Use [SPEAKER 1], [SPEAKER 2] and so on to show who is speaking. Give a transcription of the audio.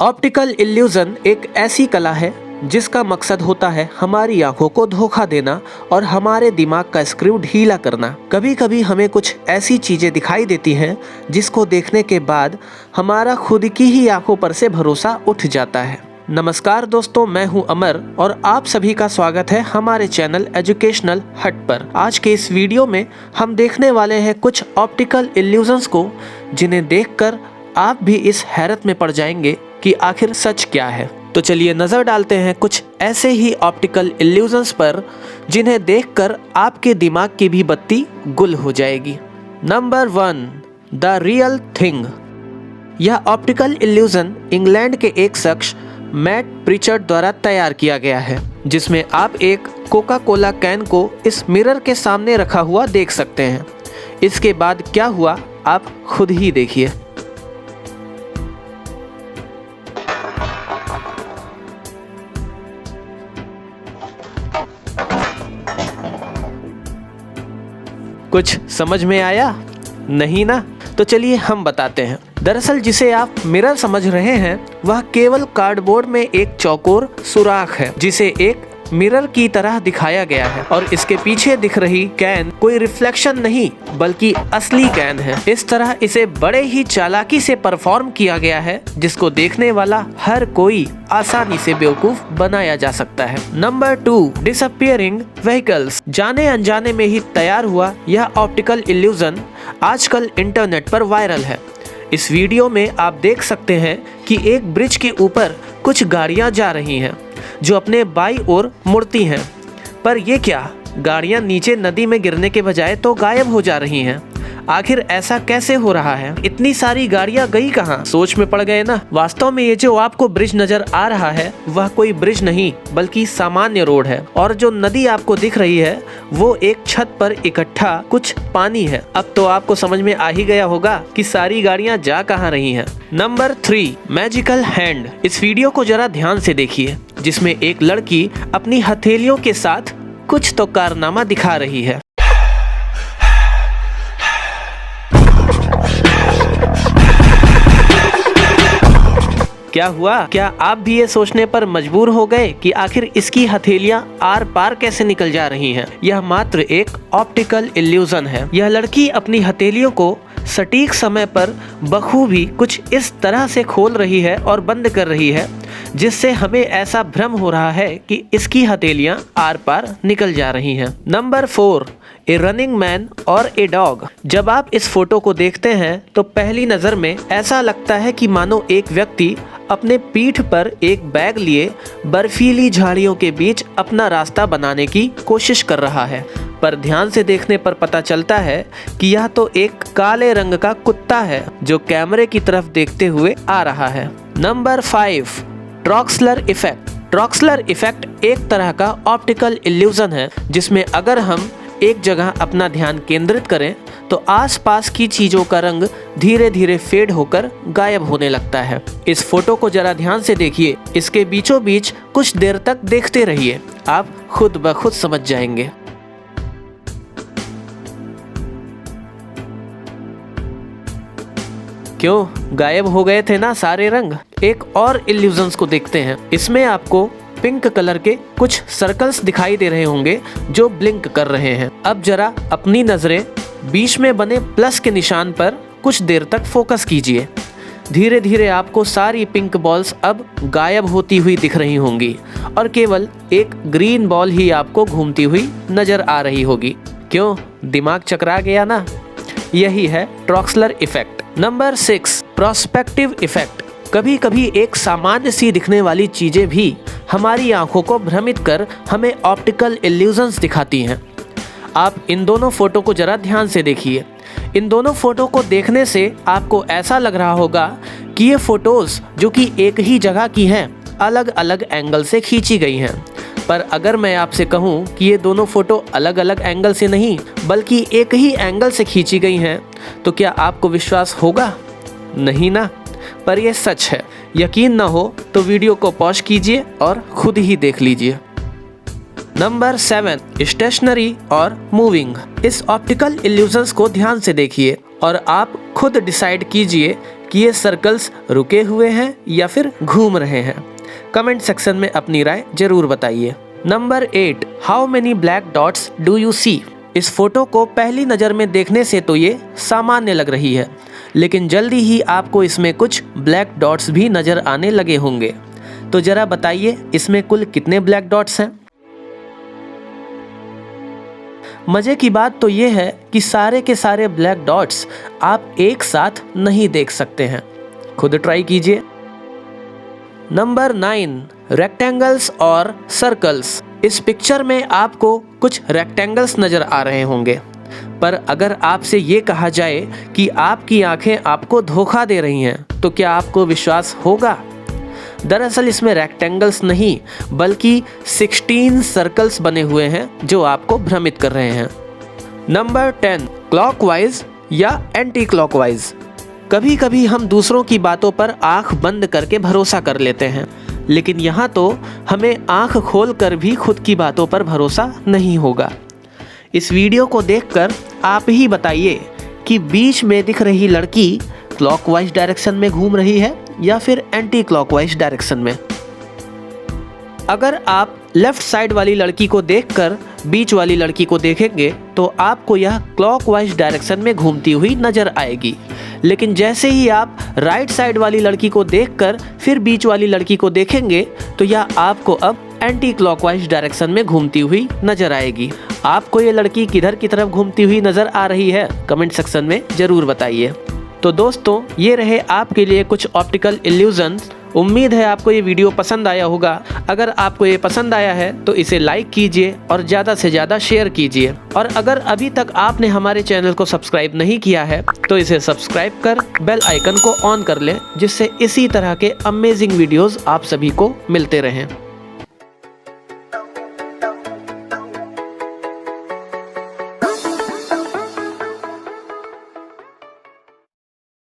[SPEAKER 1] Optical illusion एक ऐसी कला है जिसका मकसद होता है हमारी आंखों को धोखा देना और हमारे दिमाग का स्क्रू ढीला करना। कभी कभी हमें कुछ ऐसी चीजें दिखाई देती हैं जिसको देखने के बाद हमारा खुद की ही आंखों पर से भरोसा उठ जाता है। नमस्कार दोस्तों, मैं हूं अमर और आप सभी का स्वागत है हमारे चैनल एजुकेशनल हट पर। आज के इस वीडियो में हम देखने वाले हैं कुछ ऑप्टिकल इल्यूजन्स को जिन्हें देखकर आप भी इस हैरत में पड़ जाएंगे कि आखिर सच क्या है। तो चलिए नजर डालते हैं कुछ ऐसे ही ऑप्टिकल इल्यूजन्स पर जिन्हें देखकर आपके दिमाग की भी बत्ती गुल हो जाएगी। Number 1, the real thing. यह ऑप्टिकल इल्यूजन इंग्लैंड के एक शख्स मैट प्रिचर्ड द्वारा तैयार किया गया है, जिसमें आप एक कोका कोला कैन को इस मिरर के सामने रखा हुआ देख सकते हैं। इसके बाद क्या हुआ आप खुद ही देखिए। कुछ समझ में आया? नहीं ना? तो चलिए हम बताते हैं। दरअसल जिसे आप मिरर समझ रहे हैं वह केवल कार्डबोर्ड में एक चौकोर सुराख है जिसे एक मिरर की तरह दिखाया गया है, और इसके पीछे दिख रही कैन कोई रिफ्लेक्शन नहीं बल्कि असली कैन है। इस तरह इसे बड़े ही चालाकी से परफॉर्म किया गया है जिसको देखने वाला हर कोई आसानी से बेवकूफ बनाया जा सकता है। Number 2, disappearing vehicles. जाने अनजाने में ही तैयार हुआ यह ऑप्टिकल इल्यूजन आजकल इंटरनेट पर वायरल है। इस वीडियो में आप देख सकते हैं कि एक ब्रिज के ऊपर कुछ गाड़ियां जा रही हैं जो अपने बाईं ओर मुड़ती हैं, पर ये क्या, गाड़ियां नीचे नदी में गिरने के बजाय तो गायब हो जा रही हैं। आखिर ऐसा कैसे हो रहा है? इतनी सारी गाड़ियां गई कहां? सोच में पड़ गए ना। वास्तव में ये जो आपको ब्रिज नजर आ रहा है वह कोई ब्रिज नहीं बल्कि सामान्य रोड है, और जो नदी आपको दिख रही है वो एक छत पर इकट्ठा कुछ पानी है। अब तो आपको समझ में आ ही गया होगा कि सारी गाड़ियां जा कहां रही हैं। Number 3, magical hand. इस वीडियो को जरा ध्यान से देखिए, जिसमें एक लड़की अपनी हथेलियों के साथ कुछ तो कारनामा दिखा रही है। क्या हुआ? क्या आप भी ये सोचने पर मजबूर हो गए कि आखिर इसकी हथेलियां आर पार कैसे निकल जा रही हैं? यह मात्र एक ऑप्टिकल इल्यूजन है। यह लड़की अपनी हथेलियों को सटीक समय पर बखूबी कुछ इस तरह से खोल रही है और बंद कर रही है जिससे हमें ऐसा भ्रम हो रहा है कि इसकी हथेलियां आर पार निकल जा रही हैं। नंबर 4, ए रनिंग मैन और ए डॉग। जब आप इस फोटो को देखते हैं तो पहली नज़र में ऐसा लगता है कि मानो एक व्यक्ति अपने पीठ पर एक बैग लिए बर्फीली झाड़ियों के बीच अपना रास्ता बनाने की कोशिश कर रहा है, पर ध्यान से देखने पर पता चलता है कि यह तो एक काले रंग का कुत्ता है जो कैमरे की तरफ देखते हुए आ रहा है। Number 5, Troxler effect. Troxler effect एक तरह का ऑप्टिकल इल्यूजन है जिसमें अगर हम एक जगह अपना ध्यान केंद्रित करें तो आसपास की चीजों का रंग धीरे धीरे फेड होकर गायब होने लगता है। इस फोटो को जरा ध्यान से देखिए, इसके बीचों बीच कुछ देर तक देखते रहिए, आप खुद ब खुद समझ जाएंगे। क्यों गायब हो गए थे ना सारे रंग? एक और इल्यूजन्स को देखते हैं। इसमें आपको पिंक कलर के कुछ सर्कल्स दिखाई दे रहे होंगे जो ब्लिंक कर रहे हैं। अब जरा अपनी नजरें बीच में बने प्लस के निशान पर कुछ देर तक फोकस कीजिए। धीरे धीरे आपको सारी पिंक बॉल्स अब गायब होती हुई दिख रही होंगी और केवल एक ग्रीन बॉल ही आपको घूमती हुई नजर आ रही होगी। क्यों, दिमाग चकरा गया ना? यही है ट्रॉक्सलर इफेक्ट। Number 6, prospective effect. कभी कभी एक सामान्य सी दिखने वाली चीजें भी हमारी आंखों को भ्रमित कर हमें ऑप्टिकल इल्यूजन्स दिखाती हैं। आप इन दोनों फोटो को जरा ध्यान से देखिए। इन दोनों फोटो को देखने से आपको ऐसा लग रहा होगा कि ये फोटोज जो कि एक ही जगह की हैं अलग अलग एंगल से खींची गई हैं, पर अगर मैं आपसे कहूँ कि ये दोनों फोटो अलग अलग एंगल से नहीं बल्कि एक ही एंगल से खींची गई हैं तो क्या आपको विश्वास होगा? नहीं ना? पर यह सच है। यकीन ना हो तो वीडियो को पॉज कीजिए और खुद ही देख लीजिए। नंबर 7, स्टेशनरी और मूविंग। इस ऑप्टिकल इल्यूजन्स को ध्यान से देखिए और आप खुद डिसाइड कीजिए कि ये सर्कल्स रुके हुए हैं या फिर घूम रहे हैं? कमेंट सेक्शन में अपनी राय जरूर बताइए। Number 8, how many black dots do you see? इस फोटो को पहली नज़र में देखने से तो ये सामान्य लग रही है, लेकिन जल्दी ही आपको इसमें कुछ ब्लैक डॉट्स भी नज़र आने लगे होंगे। तो ज़रा बताइए इसमें कुल कितने ब्लैक डॉट्स हैं? मज़े की बात तो ये है कि सारे के सारे ब्लैक डॉट्स आप एक साथ नहीं देख सकते हैं, खुद ट्राई कीजिए। नंबर 9, रेक्टेंगल्स और सर्कल्स। इस पिक्चर में आपको कुछ रेक्टेंगल्स नज़र आ रहे होंगे, पर अगर आपसे ये कहा जाए कि आपकी आंखें आपको धोखा दे रही हैं, तो क्या आपको विश्वास होगा? दरअसल इसमें रेक्टेंगल्स नहीं बल्कि 16 सर्कल्स बने हुए हैं जो आपको भ्रमित कर रहे हैं। नंबर 10, क्लॉकवाइज या एंटी क्लॉकवाइज। कभी कभी हम दूसरों की बातों पर आंख बंद करके भरोसा कर लेते हैं, लेकिन यहाँ तो हमें आंख खोल कर भी खुद की बातों पर भरोसा नहीं होगा। इस वीडियो को देखकर आप ही बताइए कि बीच में दिख रही लड़की क्लॉकवाइज डायरेक्शन में घूम रही है या फिर एंटी क्लॉकवाइज डायरेक्शन में। अगर आप लेफ्ट साइड वाली लड़की को देखकर बीच वाली लड़की को देखेंगे तो आपको यह क्लॉकवाइज डायरेक्शन में घूमती हुई नजर आएगी, लेकिन जैसे ही आप राइट साइड वाली लड़की को देखकर फिर बीच वाली लड़की को देखेंगे तो यह आपको अब एंटी क्लॉकवाइज डायरेक्शन में घूमती हुई नजर आएगी। आपको ये लड़की किधर की तरफ घूमती हुई नजर आ रही है? कमेंट सेक्शन में जरूर बताइए। तो दोस्तों, ये रहे आपके लिए कुछ ऑप्टिकल इल्यूजन्स। उम्मीद है आपको ये वीडियो पसंद आया होगा। अगर आपको ये पसंद आया है तो इसे लाइक कीजिए और ज़्यादा से ज़्यादा शेयर कीजिए। और अगर अभी तक आपने हमारे चैनल को सब्सक्राइब नहीं किया है तो इसे सब्सक्राइब कर बेल आइकन को ऑन कर लें, जिससे इसी तरह के अमेजिंग वीडियोस आप सभी को मिलते रहें।